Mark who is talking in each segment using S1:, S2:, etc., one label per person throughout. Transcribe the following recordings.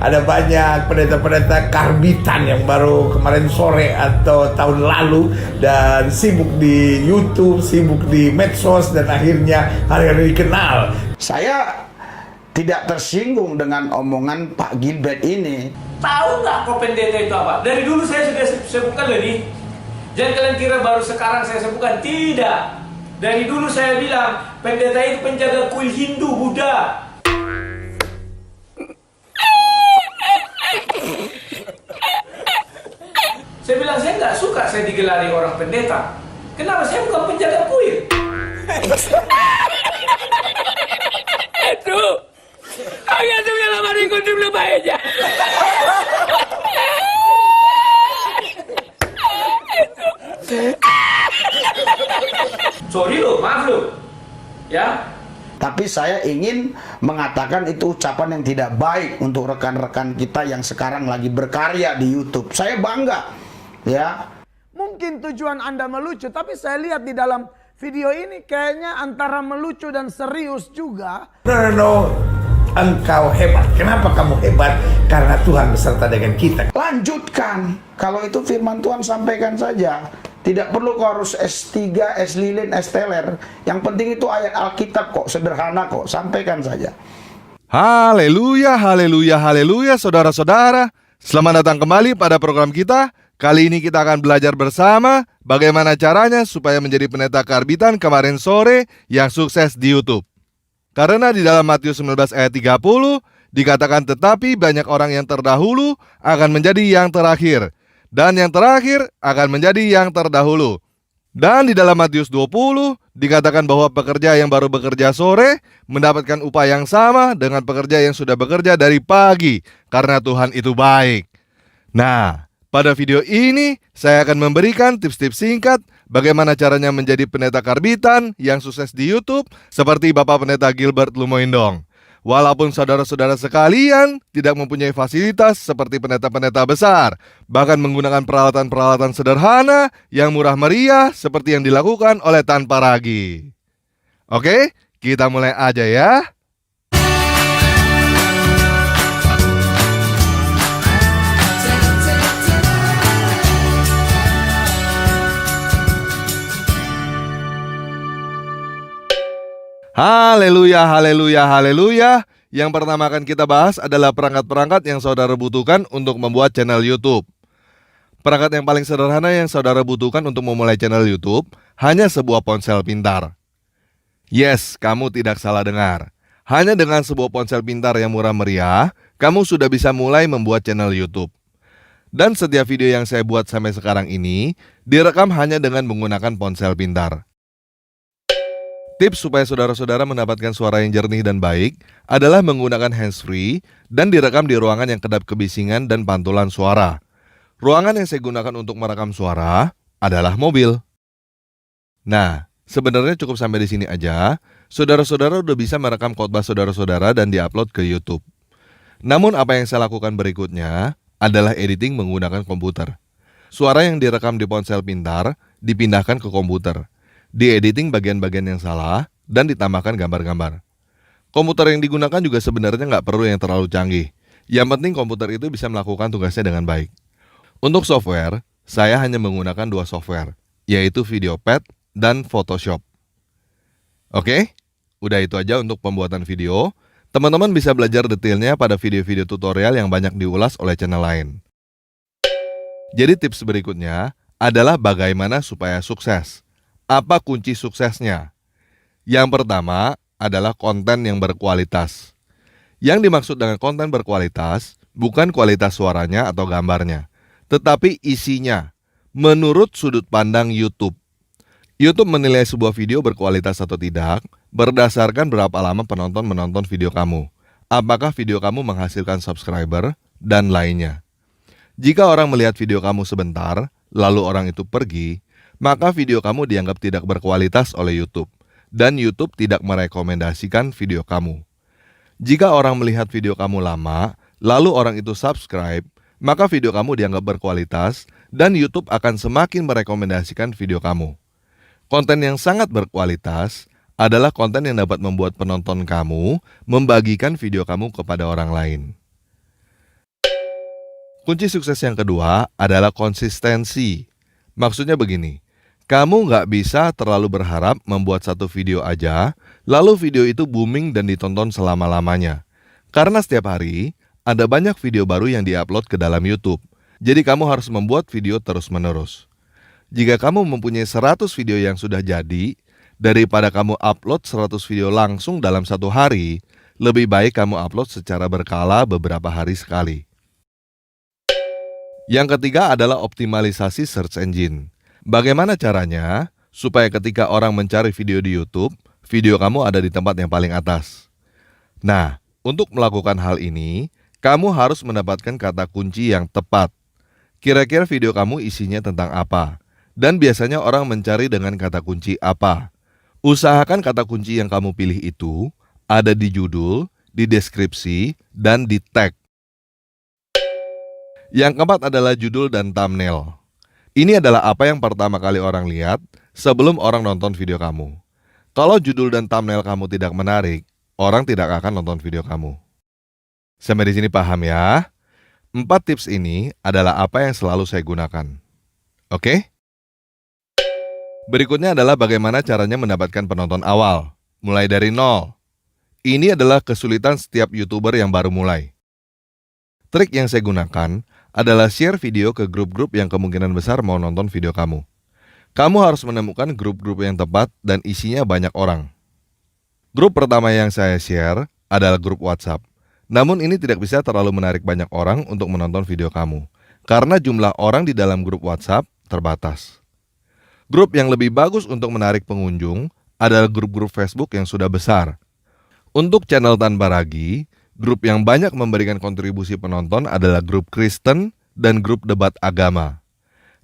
S1: ada banyak pendeta-pendeta karbitan yang baru kemarin sore atau tahun lalu dan sibuk di YouTube, sibuk di medsos, dan akhirnya hari-hari dikenal.
S2: Saya tidak tersinggung dengan omongan Pak Gilbert ini.
S3: Tahu nggak kok pendeta itu apa? Dari dulu saya sudah sebutkan tadi. Jangan kalian kira baru sekarang saya sebutkan. Tidak. Dari dulu saya bilang pendeta itu penjaga kuil Hindu, Buddha. Saya bilang saya nggak suka saya digelari orang pendeta. Kenapa? Saya bukan penjaga kuil. Itu. Agak tuh yang lama ikut belum aja. Sorry lo, maaf lo. Ya.
S2: Tapi saya ingin mengatakan itu ucapan yang tidak baik untuk rekan-rekan kita yang sekarang lagi berkarya di YouTube. Saya bangga, ya.
S4: Mungkin tujuan Anda melucu, tapi saya lihat di dalam video ini kayaknya antara melucu dan serius juga.
S1: No. Engkau hebat. Kenapa kamu hebat? Karena Tuhan beserta dengan kita.
S2: Lanjutkan. Kalau itu firman Tuhan, sampaikan saja. Tidak perlu kau harus S3, S Lilin, S Teler. Yang penting itu ayat Alkitab kok, sederhana kok. Sampaikan saja.
S5: Haleluya, haleluya, haleluya, saudara-saudara. Selamat datang kembali pada program kita. Kali ini kita akan belajar bersama bagaimana caranya supaya menjadi pendeta karbitan kemarin sore yang sukses di YouTube. Karena di dalam Matius 19 ayat 30 dikatakan, tetapi banyak orang yang terdahulu akan menjadi yang terakhir, dan yang terakhir akan menjadi yang terdahulu. Dan di dalam Matius 20 dikatakan bahwa pekerja yang baru bekerja sore mendapatkan upah yang sama dengan pekerja yang sudah bekerja dari pagi, karena Tuhan itu baik. Nah, pada video ini saya akan memberikan tips-tips singkat bagaimana caranya menjadi pendeta karbitan yang sukses di YouTube seperti Bapak Pendeta Gilbert Lumoindong. Walaupun saudara-saudara sekalian tidak mempunyai fasilitas seperti pendeta-pendeta besar, bahkan menggunakan peralatan-peralatan sederhana yang murah meriah seperti yang dilakukan oleh Tan Paragi. Oke, kita mulai aja ya. Haleluya, haleluya, haleluya. Yang pertama akan kita bahas adalah perangkat-perangkat yang saudara butuhkan untuk membuat channel YouTube. Perangkat yang paling sederhana yang saudara butuhkan untuk memulai channel YouTube hanya sebuah ponsel pintar. Yes, kamu tidak salah dengar. Hanya dengan sebuah ponsel pintar yang murah meriah, kamu sudah bisa mulai membuat channel YouTube. Dan setiap video yang saya buat sampai sekarang ini direkam hanya dengan menggunakan ponsel pintar. Tips supaya saudara-saudara mendapatkan suara yang jernih dan baik adalah menggunakan handsfree dan direkam di ruangan yang kedap kebisingan dan pantulan suara. Ruangan yang saya gunakan untuk merekam suara adalah mobil. Nah, sebenarnya cukup sampai di sini aja. Saudara-saudara udah bisa merekam khotbah saudara-saudara dan diupload ke YouTube. Namun apa yang saya lakukan berikutnya adalah editing menggunakan komputer. Suara yang direkam di ponsel pintar dipindahkan ke komputer. Di-editing bagian-bagian yang salah, dan ditambahkan gambar-gambar. Komputer yang digunakan juga sebenarnya nggak perlu yang terlalu canggih. Yang penting komputer itu bisa melakukan tugasnya dengan baik. Untuk software, saya hanya menggunakan 2 software, yaitu Videopad dan Photoshop. Oke, udah itu aja untuk pembuatan video. Teman-teman bisa belajar detailnya pada video-video tutorial yang banyak diulas oleh channel lain. Jadi tips berikutnya adalah bagaimana supaya sukses. Apa kunci suksesnya? Yang pertama adalah konten yang berkualitas. Yang dimaksud dengan konten berkualitas bukan kualitas suaranya atau gambarnya, tetapi isinya menurut sudut pandang YouTube. YouTube menilai sebuah video berkualitas atau tidak berdasarkan berapa lama penonton menonton video kamu, apakah video kamu menghasilkan subscriber, dan lainnya. Jika orang melihat video kamu sebentar, lalu orang itu pergi, maka video kamu dianggap tidak berkualitas oleh YouTube, dan YouTube tidak merekomendasikan video kamu. Jika orang melihat video kamu lama, lalu orang itu subscribe, maka video kamu dianggap berkualitas, dan YouTube akan semakin merekomendasikan video kamu. Konten yang sangat berkualitas adalah konten yang dapat membuat penonton kamu membagikan video kamu kepada orang lain. Kunci sukses yang kedua adalah konsistensi. Maksudnya begini, kamu nggak bisa terlalu berharap membuat satu video aja, lalu video itu booming dan ditonton selama-lamanya. Karena setiap hari, ada banyak video baru yang diupload ke dalam YouTube. Jadi kamu harus membuat video terus-menerus. Jika kamu mempunyai 100 video yang sudah jadi, daripada kamu upload 100 video langsung dalam satu hari, lebih baik kamu upload secara berkala beberapa hari sekali. Yang ketiga adalah optimalisasi search engine. Bagaimana caranya supaya ketika orang mencari video di YouTube, video kamu ada di tempat yang paling atas? Nah, untuk melakukan hal ini, kamu harus mendapatkan kata kunci yang tepat. Kira-kira video kamu isinya tentang apa? Dan biasanya orang mencari dengan kata kunci apa? Usahakan kata kunci yang kamu pilih itu ada di judul, di deskripsi, dan di tag. Yang keempat adalah judul dan thumbnail. Ini adalah apa yang pertama kali orang lihat sebelum orang nonton video kamu. Kalau judul dan thumbnail kamu tidak menarik, orang tidak akan nonton video kamu. Sampai di sini paham ya? 4 tips ini adalah apa yang selalu saya gunakan. Oke? Berikutnya adalah bagaimana caranya mendapatkan penonton awal, mulai dari nol. Ini adalah kesulitan setiap YouTuber yang baru mulai. Trik yang saya gunakan adalah share video ke grup-grup yang kemungkinan besar mau nonton video kamu. Kamu harus menemukan grup-grup yang tepat dan isinya banyak orang. Grup pertama yang saya share adalah grup WhatsApp. Namun ini tidak bisa terlalu menarik banyak orang untuk menonton video kamu, karena jumlah orang di dalam grup WhatsApp terbatas. Grup yang lebih bagus untuk menarik pengunjung adalah grup-grup Facebook yang sudah besar. Untuk channel tanpa ragi, grup yang banyak memberikan kontribusi penonton adalah grup Kristen dan grup debat agama.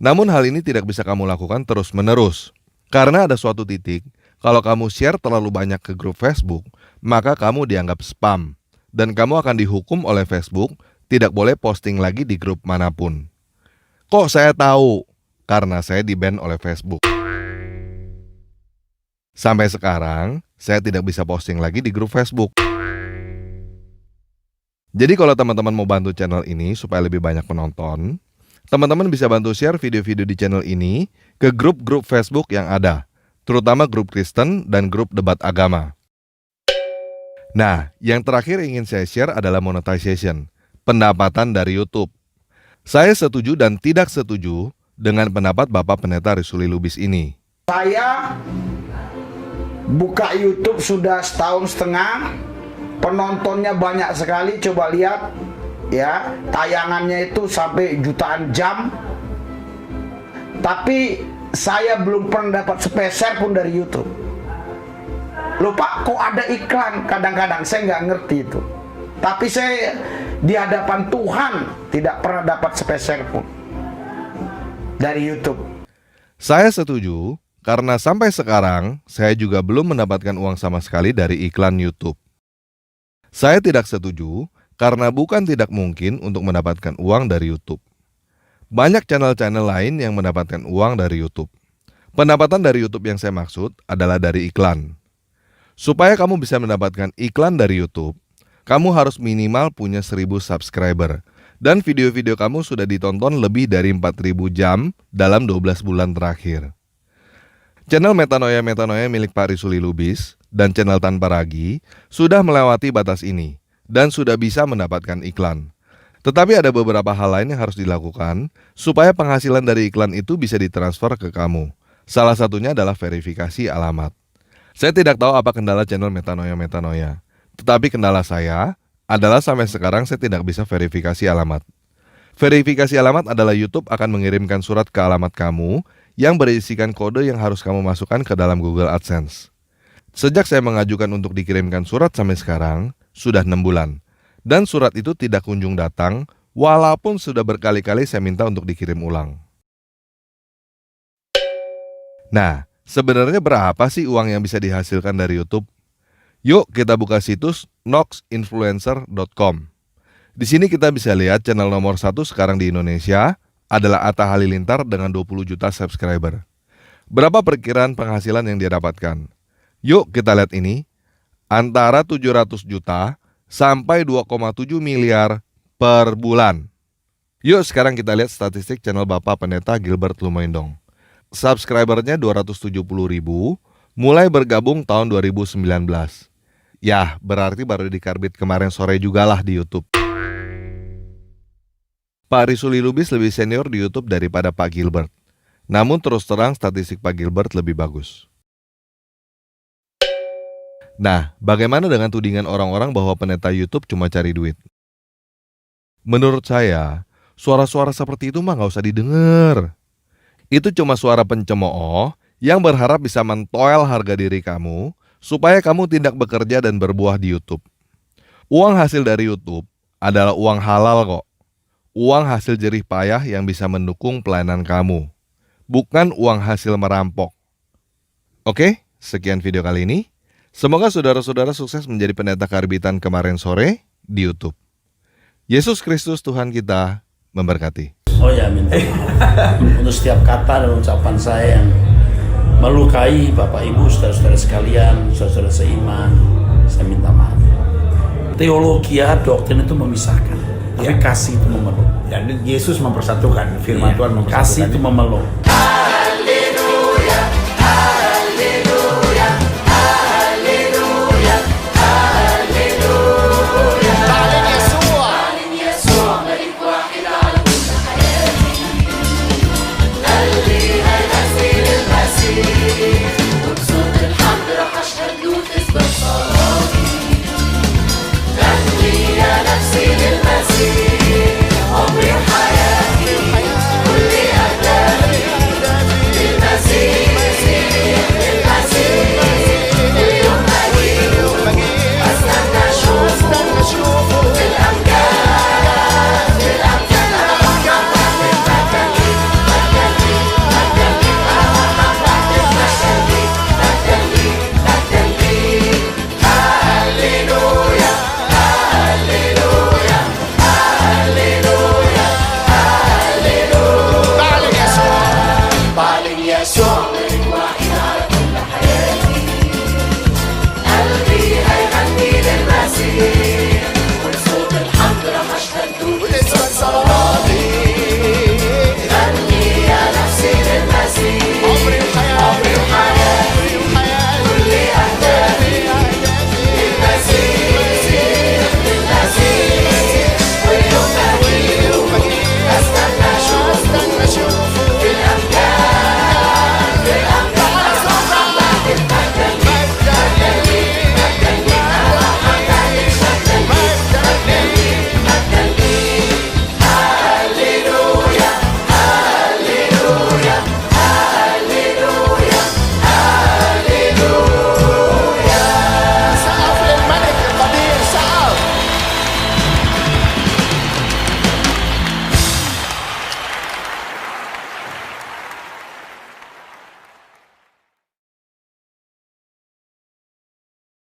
S5: Namun hal ini tidak bisa kamu lakukan terus-menerus. Karena ada suatu titik, kalau kamu share terlalu banyak ke grup Facebook, maka kamu dianggap spam. Dan kamu akan dihukum oleh Facebook, tidak boleh posting lagi di grup manapun. Kok saya tahu? Karena saya di-ban oleh Facebook. Sampai sekarang, saya tidak bisa posting lagi di grup Facebook. Jadi kalau teman-teman mau bantu channel ini supaya lebih banyak penonton, teman-teman bisa bantu share video-video di channel ini ke grup-grup Facebook yang ada, terutama grup Kristen dan grup debat agama. Nah, yang terakhir ingin saya share adalah monetization, pendapatan dari YouTube. Saya setuju dan tidak setuju dengan pendapat Bapak Pendeta Risuli Lubis ini.
S2: Saya buka YouTube sudah 1,5 tahun. Penontonnya banyak sekali, coba lihat ya, tayangannya itu sampai jutaan jam. Tapi saya belum pernah dapat sepeser pun dari YouTube. Loh Pak, kok ada iklan? Kadang-kadang saya nggak ngerti itu. Tapi saya di hadapan Tuhan tidak pernah dapat sepeser pun dari YouTube.
S5: Saya setuju karena sampai sekarang saya juga belum mendapatkan uang sama sekali dari iklan YouTube. Saya tidak setuju karena bukan tidak mungkin untuk mendapatkan uang dari YouTube. Banyak channel-channel lain yang mendapatkan uang dari YouTube. Pendapatan dari YouTube yang saya maksud adalah dari iklan. Supaya kamu bisa mendapatkan iklan dari YouTube, kamu harus minimal punya 1.000 subscriber dan video-video kamu sudah ditonton lebih dari 4.000 jam dalam 12 bulan terakhir. Channel Metanoia milik Pak Risuli Lubis dan channel Tanpa Ragi sudah melewati batas ini dan sudah bisa mendapatkan iklan. Tetapi ada beberapa hal lain yang harus dilakukan supaya penghasilan dari iklan itu bisa ditransfer ke kamu. Salah satunya adalah verifikasi alamat. Saya tidak tahu apa kendala channel Metanoia, tetapi kendala saya adalah sampai sekarang saya tidak bisa verifikasi alamat. Verifikasi alamat adalah YouTube akan mengirimkan surat ke alamat kamu yang berisikan kode yang harus kamu masukkan ke dalam Google AdSense. Sejak saya mengajukan untuk dikirimkan surat sampai sekarang, sudah 6 bulan. Dan surat itu tidak kunjung datang, walaupun sudah berkali-kali saya minta untuk dikirim ulang. Nah, sebenarnya berapa sih uang yang bisa dihasilkan dari YouTube? Yuk kita buka situs noxinfluencer.com. Di sini kita bisa lihat channel nomor 1 sekarang di Indonesia adalah Atta Halilintar dengan 20 juta subscriber. Berapa perkiraan penghasilan yang dia dapatkan? Yuk kita lihat ini, antara 700 juta sampai 2,7 miliar per bulan. Yuk sekarang kita lihat statistik channel Bapak Pendeta Gilbert Lumoindong. Subscribernya 270.000, mulai bergabung tahun 2019. Ya, berarti baru dikarbit kemarin sore juga lah di YouTube. Pak Risuli Lubis lebih senior di YouTube daripada Pak Gilbert. Namun terus terang statistik Pak Gilbert lebih bagus. Nah, bagaimana dengan tudingan orang-orang bahwa pendeta YouTube cuma cari duit? Menurut saya, suara-suara seperti itu mah gak usah didengar. Itu cuma suara pencemooh yang berharap bisa mentoel harga diri kamu supaya kamu tidak bekerja dan berbuah di YouTube. Uang hasil dari YouTube adalah uang halal kok. Uang hasil jerih payah yang bisa mendukung pelayanan kamu. Bukan uang hasil merampok. Oke, sekian video kali ini. Semoga saudara-saudara sukses menjadi pendeta karbitan kemarin sore di YouTube. Yesus Kristus Tuhan kita memberkati.
S6: Oh ya, minta maaf untuk setiap kata dan ucapan saya yang melukai Bapak Ibu, saudara-saudara sekalian, saudara-saudara seiman. Saya minta maaf. Teologi ya, doktrin itu memisahkan, tapi kasih itu memeluk.
S1: Dan Yesus mempersatukan, firman
S6: Iya,
S1: Tuhan mempersatukan.
S6: kasih itu memeluk.